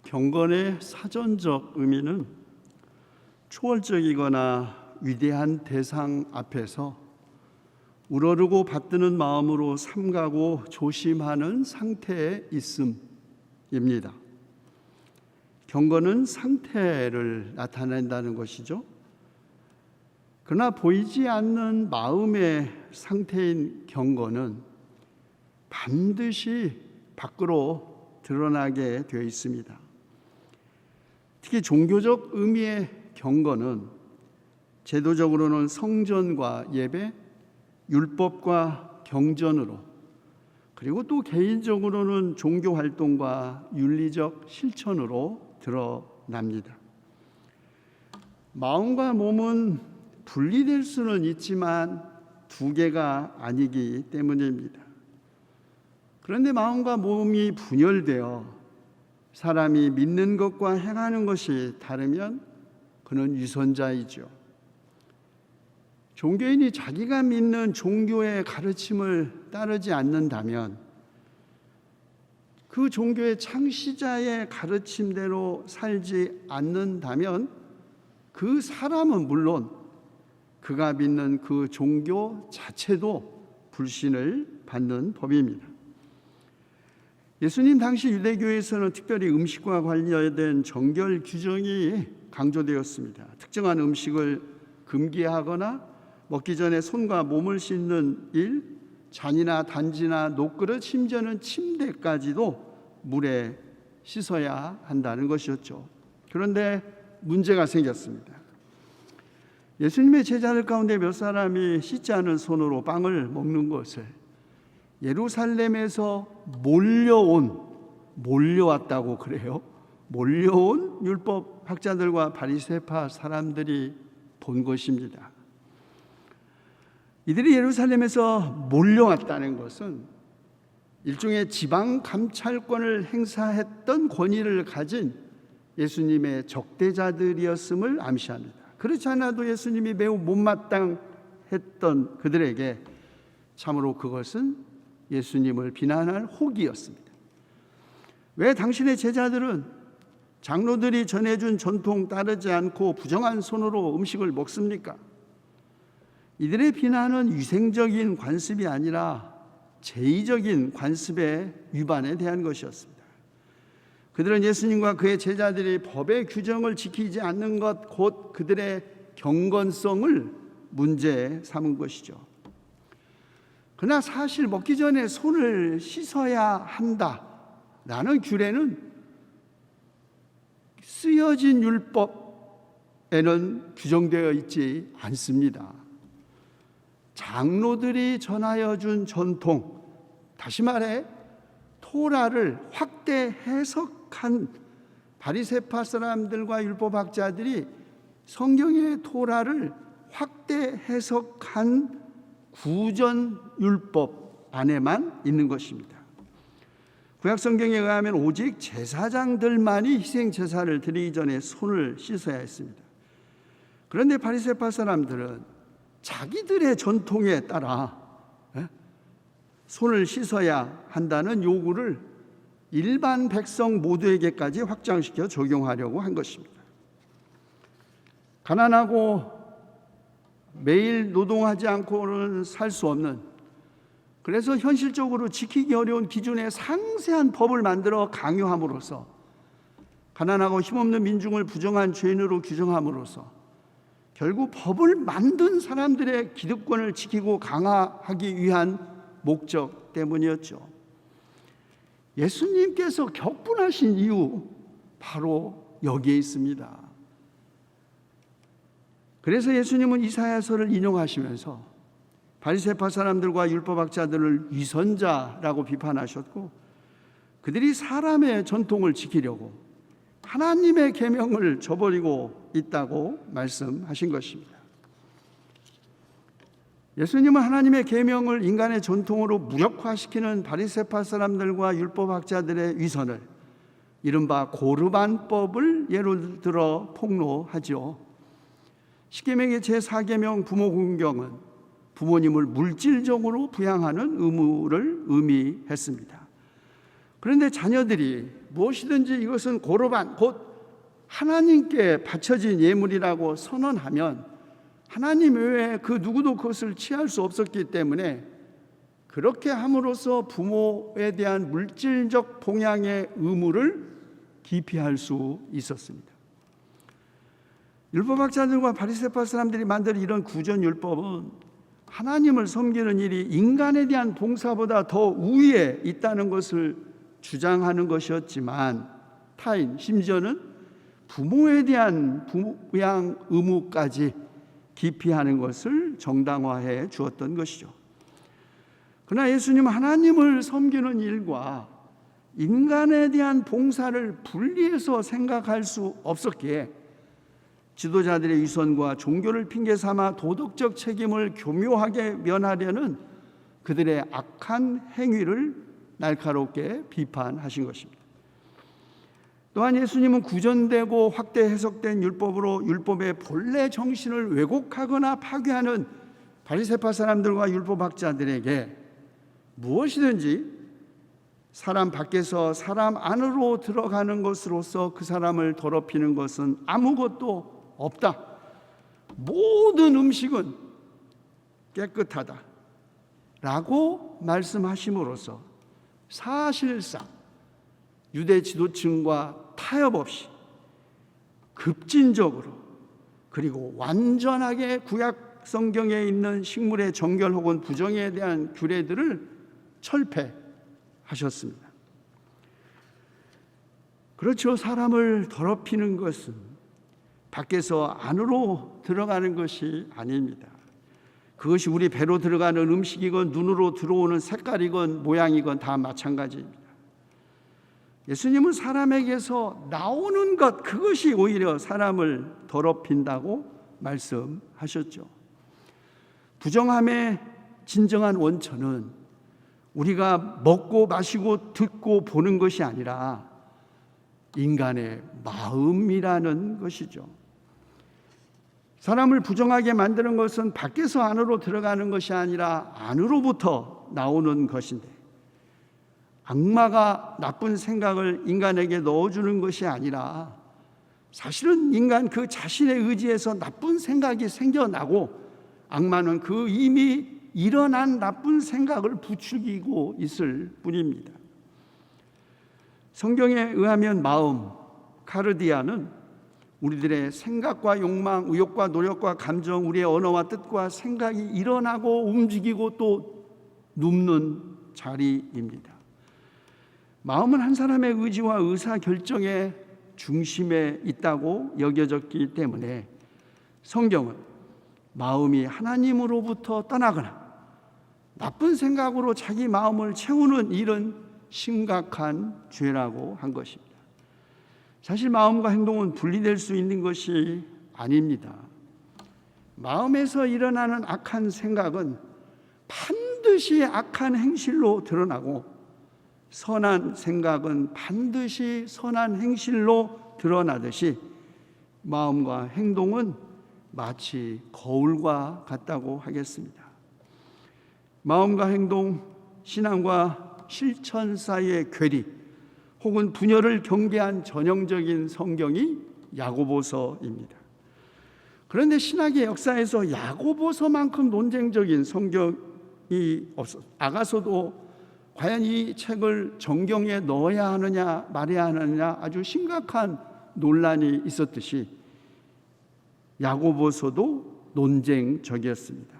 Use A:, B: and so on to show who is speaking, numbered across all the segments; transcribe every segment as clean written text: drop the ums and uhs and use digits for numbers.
A: 경건의 사전적 의미는 초월적이거나 위대한 대상 앞에서 우러르고 받드는 마음으로 삼가고 조심하는 상태에 있음입니다. 경건은 상태를 나타낸다는 것이죠. 그러나 보이지 않는 마음의 상태인 경건은 반드시 밖으로 드러나게 되어 있습니다. 특히 종교적 의미의 경건은 제도적으로는 성전과 예배, 율법과 경전으로, 그리고 또 개인적으로는 종교 활동과 윤리적 실천으로 드러납니다. 마음과 몸은 분리될 수는 있지만 두 개가 아니기 때문입니다. 그런데 마음과 몸이 분열되어 사람이 믿는 것과 행하는 것이 다르면 그는 위선자이죠. 종교인이 자기가 믿는 종교의 가르침을 따르지 않는다면, 그 종교의 창시자의 가르침대로 살지 않는다면 그 사람은 물론 그가 믿는 그 종교 자체도 불신을 받는 법입니다. 예수님 당시 유대교에서는 특별히 음식과 관련된 정결 규정이 강조되었습니다. 특정한 음식을 금기하거나 먹기 전에 손과 몸을 씻는 일, 잔이나 단지나 녹그릇, 심지어는 침대까지도 물에 씻어야 한다는 것이었죠. 그런데 문제가 생겼습니다. 예수님의 제자들 가운데 몇 사람이 씻지 않은 손으로 빵을 먹는 것을 예루살렘에서 몰려왔다고 그래요. 몰려온 율법 학자들과 바리새파 사람들이 본 것입니다. 이들이 예루살렘에서 몰려왔다는 것은 일종의 지방 감찰권을 행사했던 권위를 가진 예수님의 적대자들이었음을 암시합니다. 그렇지 않아도 예수님이 매우 못마땅했던 그들에게 참으로 그것은 예수님을 비난할 혹이었습니다. 왜 당신의 제자들은 장로들이 전해준 전통 따르지 않고 부정한 손으로 음식을 먹습니까? 이들의 비난은 위생적인 관습이 아니라 제의적인 관습의 위반에 대한 것이었습니다. 그들은 예수님과 그의 제자들이 법의 규정을 지키지 않는 것, 곧 그들의 경건성을 문제 삼은 것이죠. 그러나 사실 먹기 전에 손을 씻어야 한다라는 규례는 쓰여진 율법에는 규정되어 있지 않습니다. 장로들이 전하여 준 전통, 다시 말해 토라를 확대 해석한 바리새파 사람들과 율법학자들이 성경의 토라를 확대 해석한 구전 율법 안에만 있는 것입니다. 구약 성경에 의하면 오직 제사장들만이 희생 제사를 드리기 전에 손을 씻어야 했습니다. 그런데 바리새파 사람들은 자기들의 전통에 따라 손을 씻어야 한다는 요구를 일반 백성 모두에게까지 확장시켜 적용하려고 한 것입니다. 가난하고 매일 노동하지 않고는 살 수 없는, 그래서 현실적으로 지키기 어려운 기준의 상세한 법을 만들어 강요함으로써 가난하고 힘없는 민중을 부정한 죄인으로 규정함으로써 결국 법을 만든 사람들의 기득권을 지키고 강화하기 위한 목적 때문이었죠. 예수님께서 격분하신 이유 바로 여기에 있습니다. 그래서 예수님은 이사야서를 인용하시면서 바리새파 사람들과 율법학자들을 위선자라고 비판하셨고, 그들이 사람의 전통을 지키려고 하나님의 계명을 저버리고 있다고 말씀하신 것입니다. 예수님은 하나님의 계명을 인간의 전통으로 무력화시키는 바리새파 사람들과 율법학자들의 위선을 이른바 고르반법을 예로 들어 폭로하죠. 십계명의 제4계명 부모공경은 부모님을 물질적으로 부양하는 의무를 의미했습니다. 그런데 자녀들이 무엇이든지 이것은 고르반, 곧 하나님께 바쳐진 예물이라고 선언하면 하나님 외에 그 누구도 그것을 취할 수 없었기 때문에 그렇게 함으로써 부모에 대한 물질적 봉양의 의무를 기피할 수 있었습니다. 율법학자들과 바리새파 사람들이 만든 이런 구전율법은 하나님을 섬기는 일이 인간에 대한 봉사보다 더 우위에 있다는 것을 주장하는 것이었지만 타인, 심지어는 부모에 대한 부양 의무까지 기피하는 것을 정당화해 주었던 것이죠. 그러나 예수님은 하나님을 섬기는 일과 인간에 대한 봉사를 분리해서 생각할 수 없었기에 지도자들의 위선과 종교를 핑계 삼아 도덕적 책임을 교묘하게 면하려는 그들의 악한 행위를 날카롭게 비판하신 것입니다. 또한 예수님은 구전되고 확대 해석된 율법으로 율법의 본래 정신을 왜곡하거나 파괴하는 바리새파 사람들과 율법학자들에게 무엇이든지 사람 밖에서 사람 안으로 들어가는 것으로서 그 사람을 더럽히는 것은 아무것도 없다. 모든 음식은 깨끗하다 라고 말씀하심으로써 사실상 유대 지도층과 타협 없이 급진적으로 그리고 완전하게 구약 성경에 있는 식물의 정결 혹은 부정에 대한 규례들을 철폐하셨습니다. 그렇죠. 사람을 더럽히는 것은 밖에서 안으로 들어가는 것이 아닙니다. 그것이 우리 배로 들어가는 음식이건 눈으로 들어오는 색깔이건 모양이건 다 마찬가지입니다. 예수님은 사람에게서 나오는 것, 그것이 오히려 사람을 더럽힌다고 말씀하셨죠. 부정함의 진정한 원천은 우리가 먹고 마시고 듣고 보는 것이 아니라 인간의 마음이라는 것이죠. 사람을 부정하게 만드는 것은 밖에서 안으로 들어가는 것이 아니라 안으로부터 나오는 것인데, 악마가 나쁜 생각을 인간에게 넣어주는 것이 아니라 사실은 인간 그 자신의 의지에서 나쁜 생각이 생겨나고 악마는 그 이미 일어난 나쁜 생각을 부추기고 있을 뿐입니다. 성경에 의하면 마음, 카르디아는 우리들의 생각과 욕망, 의욕과 노력과 감정, 우리의 언어와 뜻과 생각이 일어나고 움직이고 또 눕는 자리입니다. 마음은 한 사람의 의지와 의사결정의 중심에 있다고 여겨졌기 때문에 성경은 마음이 하나님으로부터 떠나거나 나쁜 생각으로 자기 마음을 채우는 일은 심각한 죄라고 한 것입니다. 사실 마음과 행동은 분리될 수 있는 것이 아닙니다. 마음에서 일어나는 악한 생각은 반드시 악한 행실로 드러나고 선한 생각은 반드시 선한 행실로 드러나듯이 마음과 행동은 마치 거울과 같다고 하겠습니다. 마음과 행동, 신앙과 실천 사이의 괴리 혹은 분열을 경계한 전형적인 성경이 야고보서입니다. 그런데 신학의 역사에서 야고보서만큼 논쟁적인 성경이 없어. 아가서도 과연 이 책을 정경에 넣어야 하느냐 말아야 하느냐 아주 심각한 논란이 있었듯이 야고보서도 논쟁적이었습니다.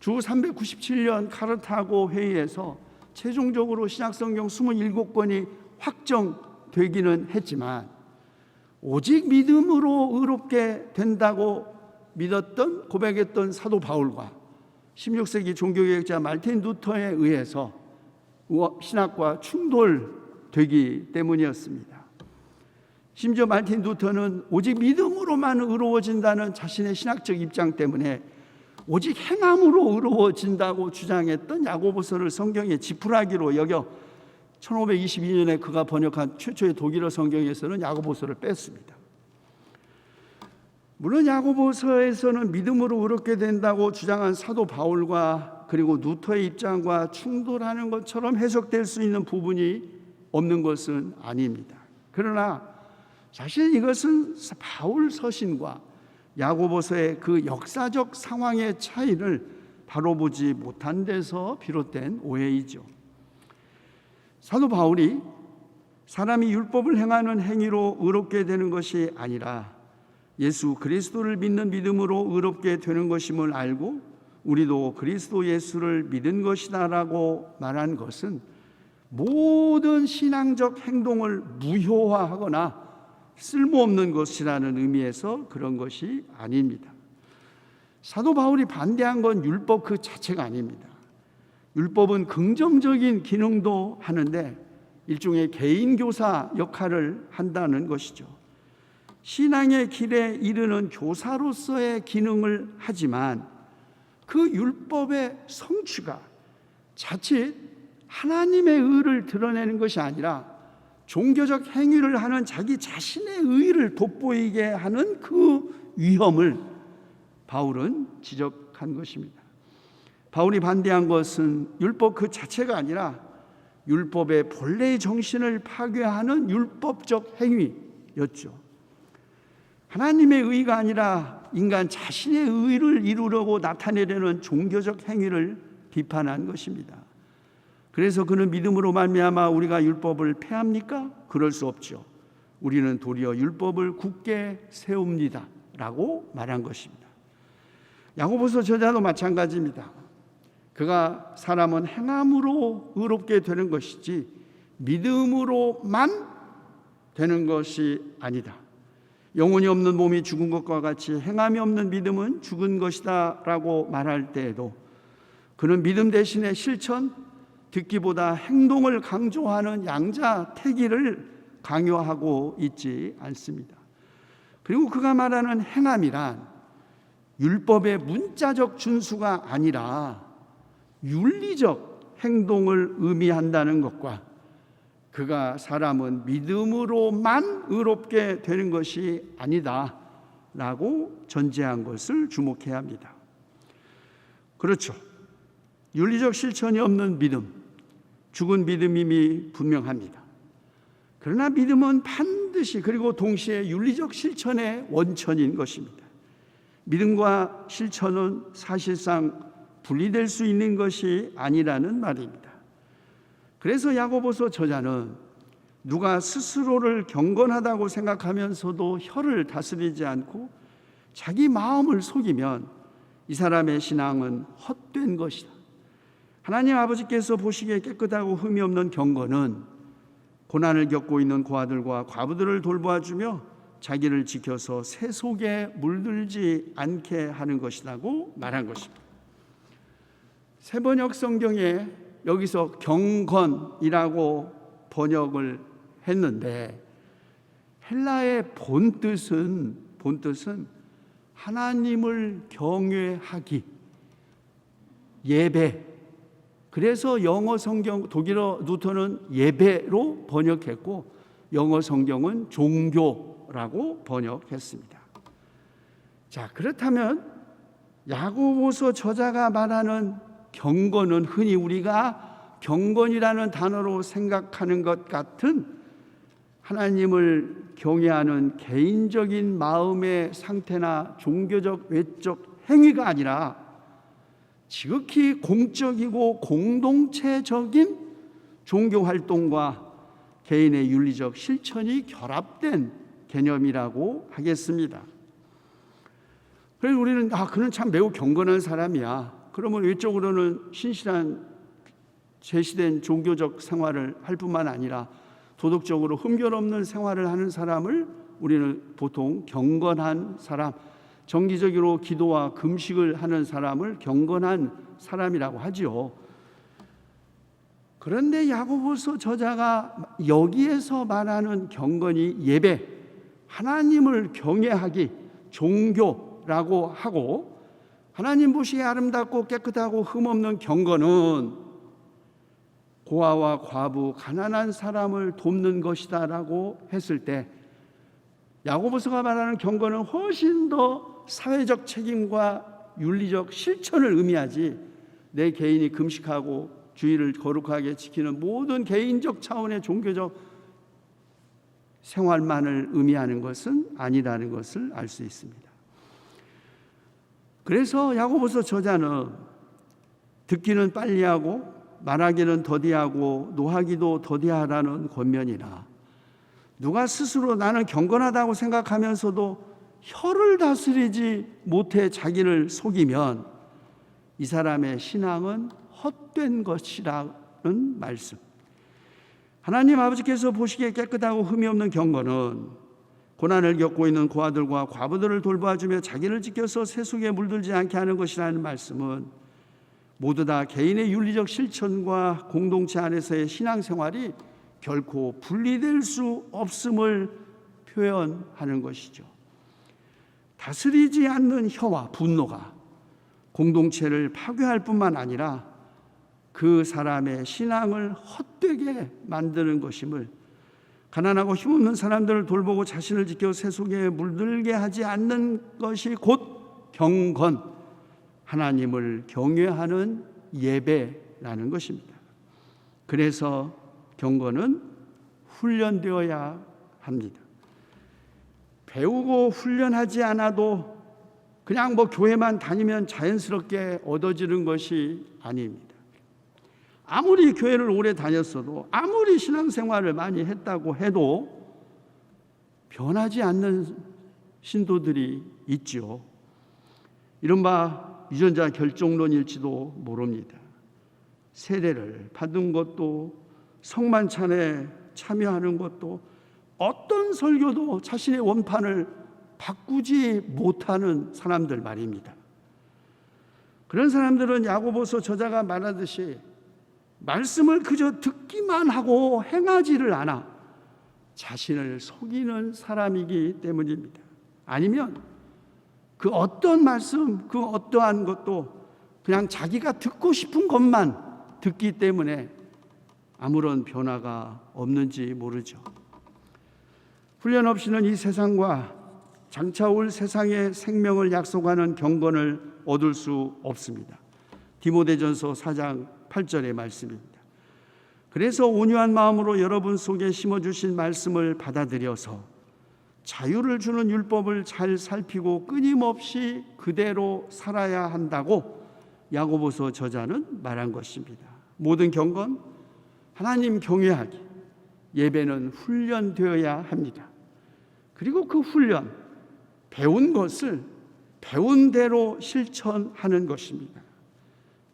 A: 주 397년 카르타고 회의에서 최종적으로 신약성경 27권이 확정되기는 했지만 오직 믿음으로 의롭게 된다고 믿었던 고백했던 사도 바울과 16세기 종교개혁자 마르틴 루터에 의해서 신학과 충돌되기 때문이었습니다. 심지어 마르틴 루터는 오직 믿음으로만 의로워진다는 자신의 신학적 입장 때문에 오직 행함으로 의로워진다고 주장했던 야고보서를 성경의 지푸라기로 여겨 1522년에 그가 번역한 최초의 독일어 성경에서는 야고보서를 뺐습니다. 물론 야고보서에서는 믿음으로 의롭게 된다고 주장한 사도 바울과 그리고 루터의 입장과 충돌하는 것처럼 해석될 수 있는 부분이 없는 것은 아닙니다. 그러나 사실 이것은 바울 서신과 야고보서의 그 역사적 상황의 차이를 바로 보지 못한 데서 비롯된 오해이죠. 사도 바울이 사람이 율법을 행하는 행위로 의롭게 되는 것이 아니라 예수 그리스도를 믿는 믿음으로 의롭게 되는 것임을 알고 우리도 그리스도 예수를 믿은 것이다라고 말한 것은 모든 신앙적 행동을 무효화하거나 쓸모없는 것이라는 의미에서 그런 것이 아닙니다. 사도 바울이 반대한 건 율법 그 자체가 아닙니다. 율법은 긍정적인 기능도 하는데 일종의 개인교사 역할을 한다는 것이죠. 신앙의 길에 이르는 교사로서의 기능을 하지만 그 율법의 성취가 자칫 하나님의 의를 드러내는 것이 아니라 종교적 행위를 하는 자기 자신의 의를 돋보이게 하는 그 위험을 바울은 지적한 것입니다. 바울이 반대한 것은 율법 그 자체가 아니라 율법의 본래의 정신을 파괴하는 율법적 행위였죠. 하나님의 의가 아니라 인간 자신의 의를 이루려고 나타내려는 종교적 행위를 비판한 것입니다. 그래서 그는 믿음으로 말미암아 우리가 율법을 폐합니까? 그럴 수 없죠. 우리는 도리어 율법을 굳게 세웁니다 라고 말한 것입니다. 야고보서 저자도 마찬가지입니다. 그가 사람은 행함으로 의롭게 되는 것이지 믿음으로만 되는 것이 아니다. 영혼이 없는 몸이 죽은 것과 같이 행함이 없는 믿음은 죽은 것이다 라고 말할 때에도 그는 믿음 대신에 실천, 듣기보다 행동을 강조하는 양자택일을 강요하고 있지 않습니다. 그리고 그가 말하는 행함이란 율법의 문자적 준수가 아니라 윤리적 행동을 의미한다는 것과 그가 사람은 믿음으로만 의롭게 되는 것이 아니다 라고 전제한 것을 주목해야 합니다. 그렇죠. 윤리적 실천이 없는 믿음, 죽은 믿음임이 분명합니다. 그러나 믿음은 반드시 그리고 동시에 윤리적 실천의 원천인 것입니다. 믿음과 실천은 사실상 분리될 수 있는 것이 아니라는 말입니다. 그래서 야고보서 저자는 누가 스스로를 경건하다고 생각하면서도 혀를 다스리지 않고 자기 마음을 속이면 이 사람의 신앙은 헛된 것이다. 하나님 아버지께서 보시기에 깨끗하고 흠이 없는 경건은 고난을 겪고 있는 고아들과 과부들을 돌보아주며 자기를 지켜서 새 속에 물들지 않게 하는 것이라고 말한 것입니다. 세번역 성경에 여기서 경건이라고 번역을 했는데 헬라의 본뜻은 하나님을 경외하기, 예배. 그래서 영어 성경 독일어 루터는 예배로 번역했고 영어 성경은 종교라고 번역했습니다. 자, 그렇다면 야고보서 저자가 말하는 경건은 흔히 우리가 경건이라는 단어로 생각하는 것 같은 하나님을 경외하는 개인적인 마음의 상태나 종교적 외적 행위가 아니라 지극히 공적이고 공동체적인 종교 활동과 개인의 윤리적 실천이 결합된 개념이라고 하겠습니다. 그래서 우리는 그는 참 매우 경건한 사람이야. 그러면 외적으로는 신실한 제시된 종교적 생활을 할 뿐만 아니라 도덕적으로 흠결 없는 생활을 하는 사람을 우리는 보통 경건한 사람, 정기적으로 기도와 금식을 하는 사람을 경건한 사람이라고 하지요. 그런데 야고보서 저자가 여기에서 말하는 경건이 예배, 하나님을 경외하기, 종교라고 하고 하나님 보시기에 아름답고 깨끗하고 흠없는 경건은 고아와 과부, 가난한 사람을 돕는 것이다라고 했을 때 야고보서가 말하는 경건은 훨씬 더 사회적 책임과 윤리적 실천을 의미하지 내 개인이 금식하고 주의를 거룩하게 지키는 모든 개인적 차원의 종교적 생활만을 의미하는 것은 아니라는 것을 알 수 있습니다. 그래서 야고보서 저자는 듣기는 빨리 하고 말하기는 더디하고 노하기도 더디하라는 권면이나, 누가 스스로 나는 경건하다고 생각하면서도 혀를 다스리지 못해 자기를 속이면 이 사람의 신앙은 헛된 것이라는 말씀. 하나님 아버지께서 보시기에 깨끗하고 흠이 없는 경건은 고난을 겪고 있는 고아들과 과부들을 돌봐주며 자기를 지켜서 세속에 물들지 않게 하는 것이라는 말씀은 모두 다 개인의 윤리적 실천과 공동체 안에서의 신앙생활이 결코 분리될 수 없음을 표현하는 것이죠. 다스리지 않는 혀와 분노가 공동체를 파괴할 뿐만 아니라 그 사람의 신앙을 헛되게 만드는 것임을, 가난하고 힘없는 사람들을 돌보고 자신을 지켜 세속에 물들게 하지 않는 것이 곧 경건, 하나님을 경외하는 예배라는 것입니다. 그래서 경건은 훈련되어야 합니다. 배우고 훈련하지 않아도 그냥 교회만 다니면 자연스럽게 얻어지는 것이 아닙니다. 아무리 교회를 오래 다녔어도, 아무리 신앙생활을 많이 했다고 해도 변하지 않는 신도들이 있죠. 이른바 유전자 결정론일지도 모릅니다. 세례를 받은 것도, 성만찬에 참여하는 것도, 어떤 설교도 자신의 원판을 바꾸지 못하는 사람들 말입니다. 그런 사람들은 야고보서 저자가 말하듯이 말씀을 그저 듣기만 하고 행하지를 않아 자신을 속이는 사람이기 때문입니다. 아니면 그 어떤 말씀, 그 어떠한 것도 그냥 자기가 듣고 싶은 것만 듣기 때문에 아무런 변화가 없는지 모르죠. 훈련 없이는 이 세상과 장차 올 세상의 생명을 약속하는 경건을 얻을 수 없습니다. 디모데전서 4장 8절의 말씀입니다. 그래서 온유한 마음으로 여러분 속에 심어주신 말씀을 받아들여서 자유를 주는 율법을 잘 살피고 끊임없이 그대로 살아야 한다고 야고보서 저자는 말한 것입니다. 모든 경건, 하나님 경외하기, 예배는 훈련되어야 합니다. 그리고 그 훈련, 배운 것을 배운 대로 실천하는 것입니다.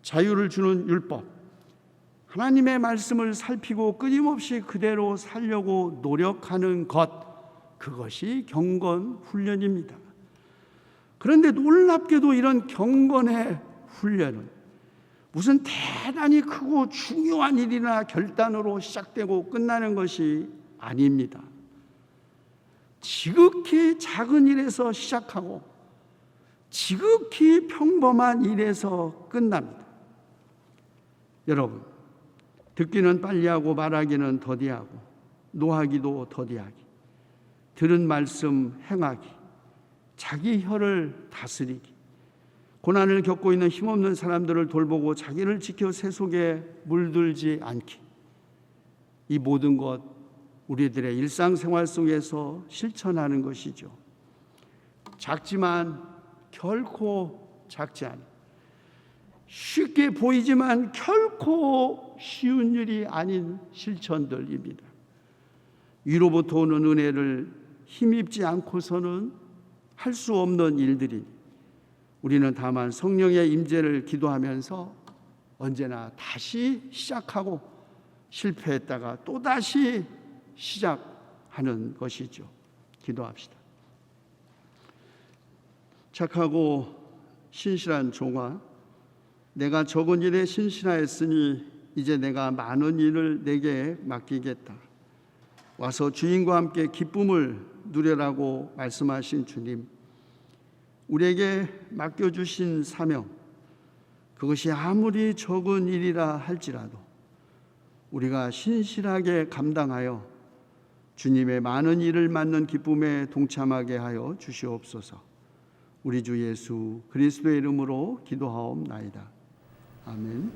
A: 자유를 주는 율법, 하나님의 말씀을 살피고 끊임없이 그대로 살려고 노력하는 것, 그것이 경건 훈련입니다. 그런데 놀랍게도 이런 경건의 훈련은 무슨 대단히 크고 중요한 일이나 결단으로 시작되고 끝나는 것이 아닙니다. 지극히 작은 일에서 시작하고 지극히 평범한 일에서 끝납니다. 여러분, 듣기는 빨리하고 말하기는 더디하고 노하기도 더디하기, 들은 말씀 행하기, 자기 혀를 다스리기, 고난을 겪고 있는 힘없는 사람들을 돌보고 자기를 지켜 세속에 물들지 않기, 이 모든 것 우리들의 일상생활 속에서 실천하는 것이죠. 작지만 결코 작지 않은, 쉽게 보이지만 결코 쉬운 일이 아닌 실천들입니다. 위로부터 오는 은혜를 힘입지 않고서는 할 수 없는 일들이, 우리는 다만 성령의 임재를 기도하면서 언제나 다시 시작하고 실패했다가 또다시 시작하는 것이죠. 기도합시다. 착하고 신실한 종아, 내가 적은 일에 신실하였으니 이제 내가 많은 일을 내게 맡기겠다. 와서 주인과 함께 기쁨을 누려라고 말씀하신 주님, 우리에게 맡겨주신 사명, 그것이 아무리 적은 일이라 할지라도 우리가 신실하게 감당하여 주님의 많은 일을 맡는 기쁨에 동참하게 하여 주시옵소서. 우리 주 예수 그리스도의 이름으로 기도하옵나이다. 아멘.